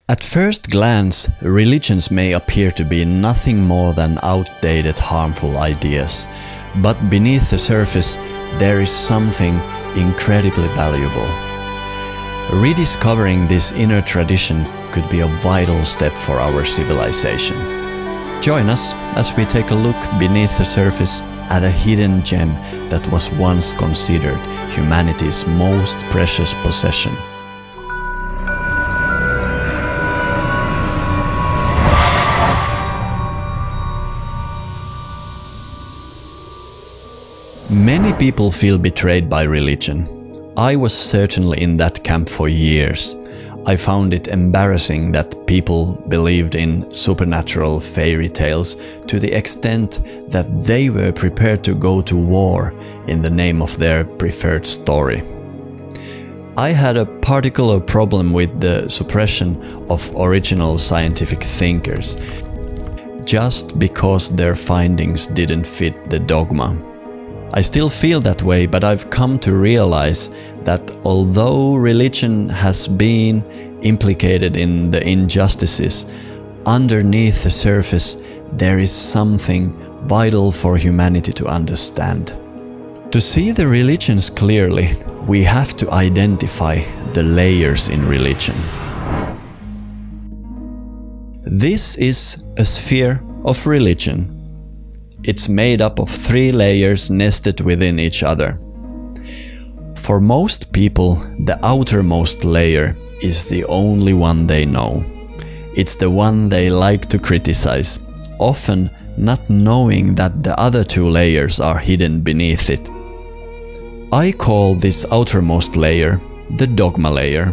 At first glance, religions may appear to be nothing more than outdated, harmful ideas. But beneath the surface, there is something incredibly valuable. Rediscovering this inner tradition could be a vital step for our civilization. Join us as we take a look beneath the surface at a hidden gem that was once considered humanity's most precious possession. Many people feel betrayed by religion. I was certainly in that camp for years. I found it embarrassing that people believed in supernatural fairy tales to the extent that they were prepared to go to war in the name of their preferred story. I had a particular problem with the suppression of original scientific thinkers, just because their findings didn't fit the dogma. I still feel that way, but I've come to realize that although religion has been implicated in the injustices, underneath the surface there is something vital for humanity to understand. To see the religions clearly, we have to identify the layers in religion. This is a sphere of religion. It's made up of 3 layers nested within each other. For most people, the outermost layer is the only one they know. It's the one they like to criticize, often not knowing that the other 2 layers are hidden beneath it. I call this outermost layer the dogma layer.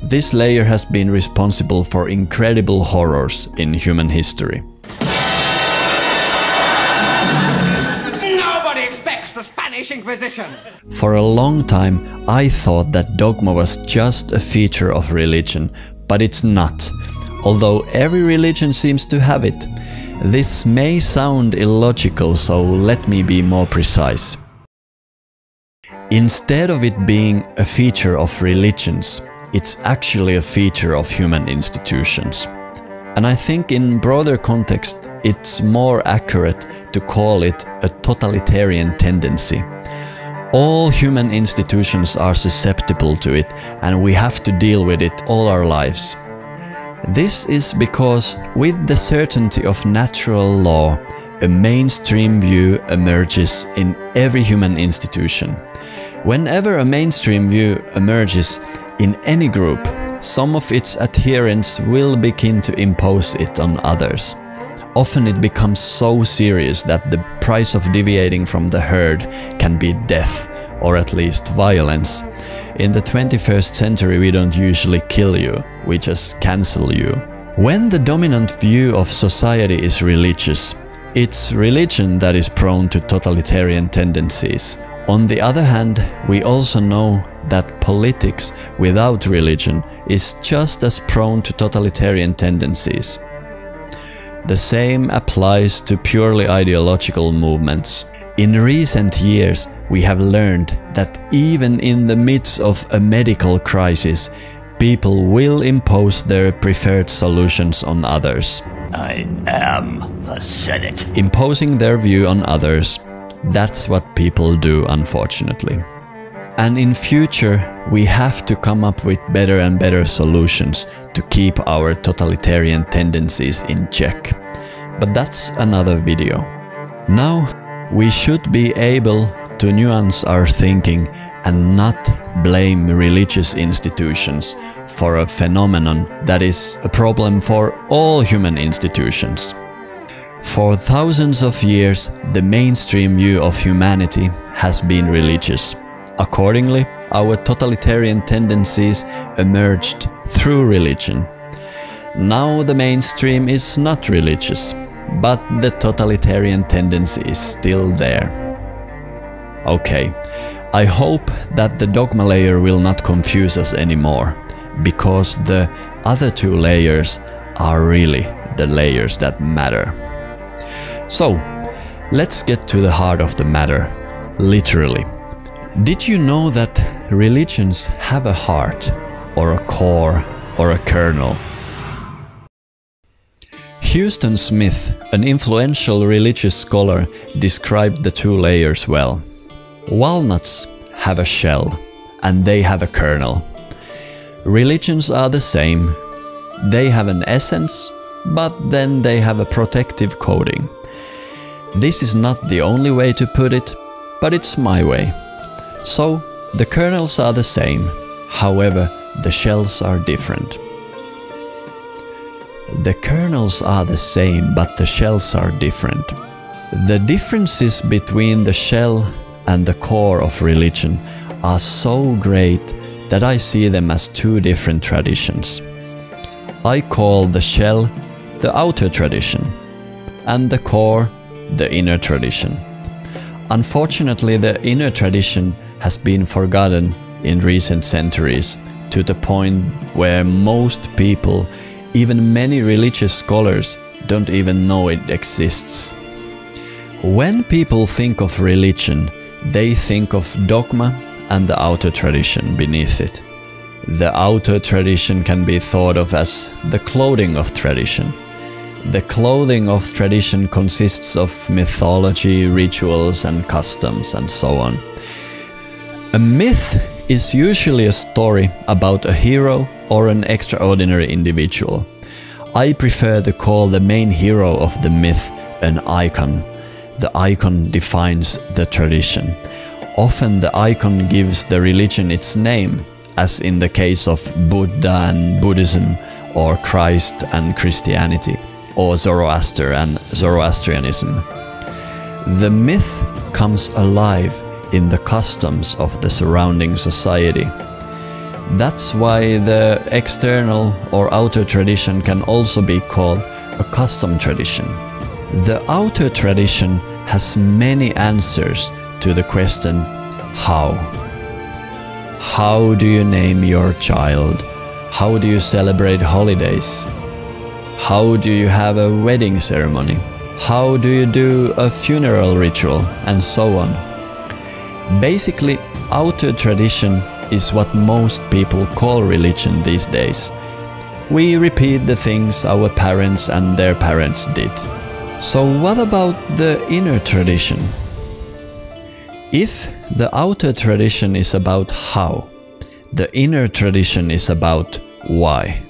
This layer has been responsible for incredible horrors in human history. Inquisition. For a long time, I thought that dogma was just a feature of religion, but it's not, although every religion seems to have it. This may sound illogical, so let me be more precise. Instead of it being a feature of religions, it's actually a feature of human institutions. And I think in broader context, it's more accurate to call it a totalitarian tendency. All human institutions are susceptible to it, and we have to deal with it all our lives. This is because with the certainty of natural law, a mainstream view emerges in every human institution. Whenever a mainstream view emerges in any group, some of its adherents will begin to impose it on others. Often it becomes so serious that the price of deviating from the herd can be death, or at least violence. In the 21st century we don't usually kill you, we just cancel you. When the dominant view of society is religious, it's religion that is prone to totalitarian tendencies. On the other hand, we also know that politics without religion is just as prone to totalitarian tendencies. The same applies to purely ideological movements. In recent years, we have learned that even in the midst of a medical crisis, people will impose their preferred solutions on others. I am the Senate. Imposing their view on others, that's what people do, unfortunately. And in future, we have to come up with better and better solutions to keep our totalitarian tendencies in check. But that's another video. Now, we should be able to nuance our thinking and not blame religious institutions for a phenomenon that is a problem for all human institutions. For thousands of years, the mainstream view of humanity has been religious. Accordingly, our totalitarian tendencies emerged through religion. Now the mainstream is not religious, but the totalitarian tendency is still there. Okay, I hope that the dogma layer will not confuse us anymore, because the other 2 layers are really the layers that matter. So, let's get to the heart of the matter, literally. Did you know that religions have a heart, or a core, or a kernel? Houston Smith, an influential religious scholar, described the two layers well. Walnuts have a shell, and they have a kernel. Religions are the same. They have an essence, but then they have a protective coating. This is not the only way to put it, but it's my way. So, the kernels are the same, however, the shells are different. The kernels are the same, but the shells are different. The differences between the shell and the core of religion are so great that I see them as two different traditions. I call the shell the outer tradition, and the core the inner tradition. Unfortunately, the inner tradition has been forgotten in recent centuries, to the point where most people, even many religious scholars, don't even know it exists. When people think of religion, they think of dogma and the outer tradition beneath it. The outer tradition can be thought of as the clothing of tradition. The clothing of tradition consists of mythology, rituals and customs and so on. A myth is usually a story about a hero or an extraordinary individual. I prefer to call the main hero of the myth an icon. The icon defines the tradition. Often the icon gives the religion its name, as in the case of Buddha and Buddhism, or Christ and Christianity, or Zoroaster and Zoroastrianism. The myth comes alive in the customs of the surrounding society. That's why the external or outer tradition can also be called a custom tradition. The outer tradition has many answers to the question, how? How do you name your child? How do you celebrate holidays? How do you have a wedding ceremony? How do you do a funeral ritual? And so on. Basically, outer tradition is what most people call religion these days. We repeat the things our parents and their parents did. So what about the inner tradition? If the outer tradition is about how, the inner tradition is about why.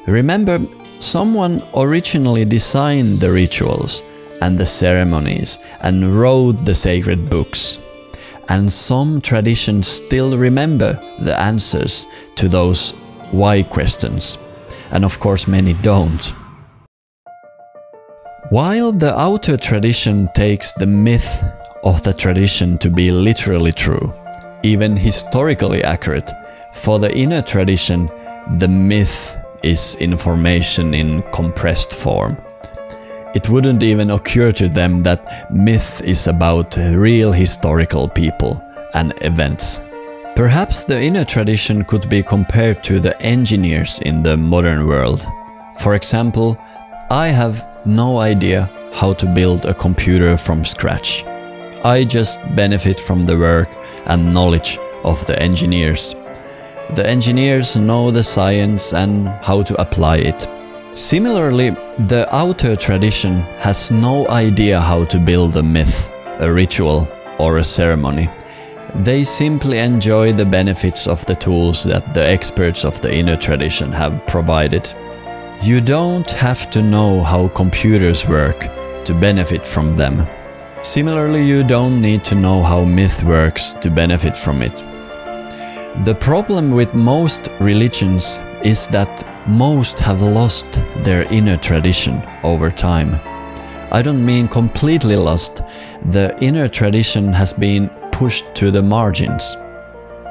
Remember, someone originally designed the rituals and the ceremonies and wrote the sacred books. And some traditions still remember the answers to those why questions. And of course many don't. While the outer tradition takes the myth of the tradition to be literally true, even historically accurate, for the inner tradition, the myth is information in compressed form. It wouldn't even occur to them that myth is about real historical people and events. Perhaps the inner tradition could be compared to the engineers in the modern world. For example, I have no idea how to build a computer from scratch. I just benefit from the work and knowledge of the engineers. The engineers know the science and how to apply it. Similarly, the outer tradition has no idea how to build a myth, a ritual or a ceremony. They simply enjoy the benefits of the tools that the experts of the inner tradition have provided. You don't have to know how computers work to benefit from them. Similarly, you don't need to know how myth works to benefit from it. The problem with most religions is that most have lost their inner tradition over time. I don't mean completely lost. The inner tradition has been pushed to the margins.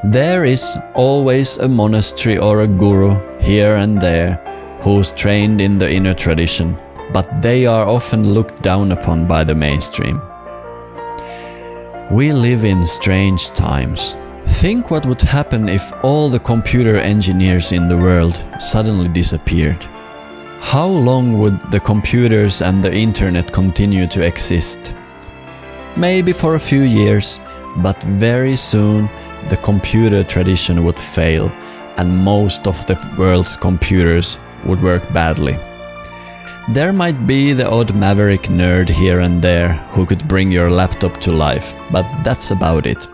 There is always a monastery or a guru here and there who's trained in the inner tradition, but they are often looked down upon by the mainstream. We live in strange times. Think what would happen if all the computer engineers in the world suddenly disappeared. How long would the computers and the internet continue to exist? Maybe for a few years, but very soon the computer tradition would fail and most of the world's computers would work badly. There might be the odd maverick nerd here and there who could bring your laptop to life, but that's about it.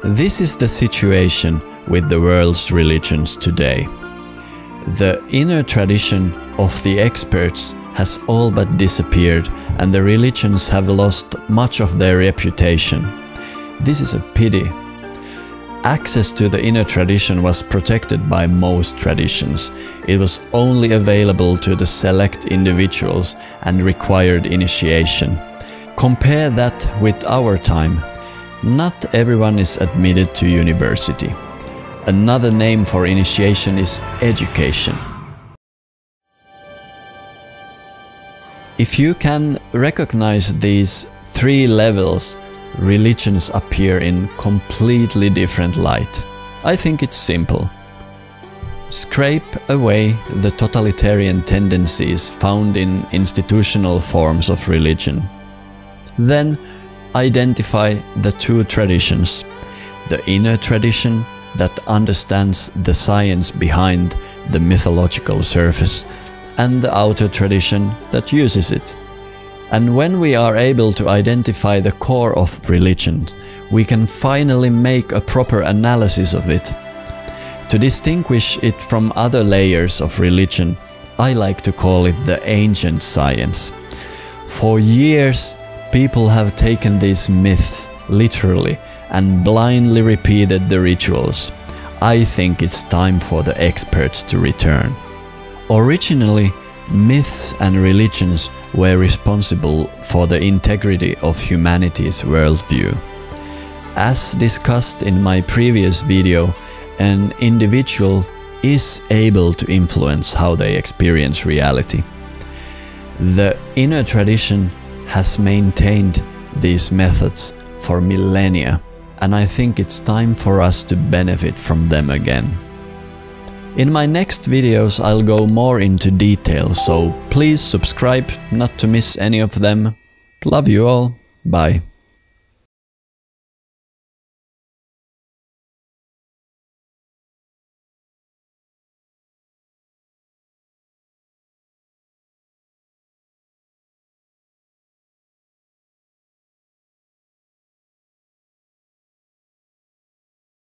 This is the situation with the world's religions today. The inner tradition of the experts has all but disappeared, and the religions have lost much of their reputation. This is a pity. Access to the inner tradition was protected by most traditions. It was only available to the select individuals and required initiation. Compare that with our time. Not everyone is admitted to university. Another name for initiation is education. If you can recognize these three levels, religions appear in completely different light. I think it's simple. Scrape away the totalitarian tendencies found in institutional forms of religion. Then identify the two traditions. The inner tradition that understands the science behind the mythological surface, and the outer tradition that uses it. And when we are able to identify the core of religion, we can finally make a proper analysis of it. To distinguish it from other layers of religion, I like to call it the ancient science. For years, people have taken these myths literally and blindly repeated the rituals. I think it's time for the experts to return. Originally, myths and religions were responsible for the integrity of humanity's worldview. As discussed in my previous video, an individual is able to influence how they experience reality. The inner tradition has maintained these methods for millennia, and I think it's time for us to benefit from them again. In my next videos I'll go more into detail, so please subscribe not to miss any of them. Love you all. Bye.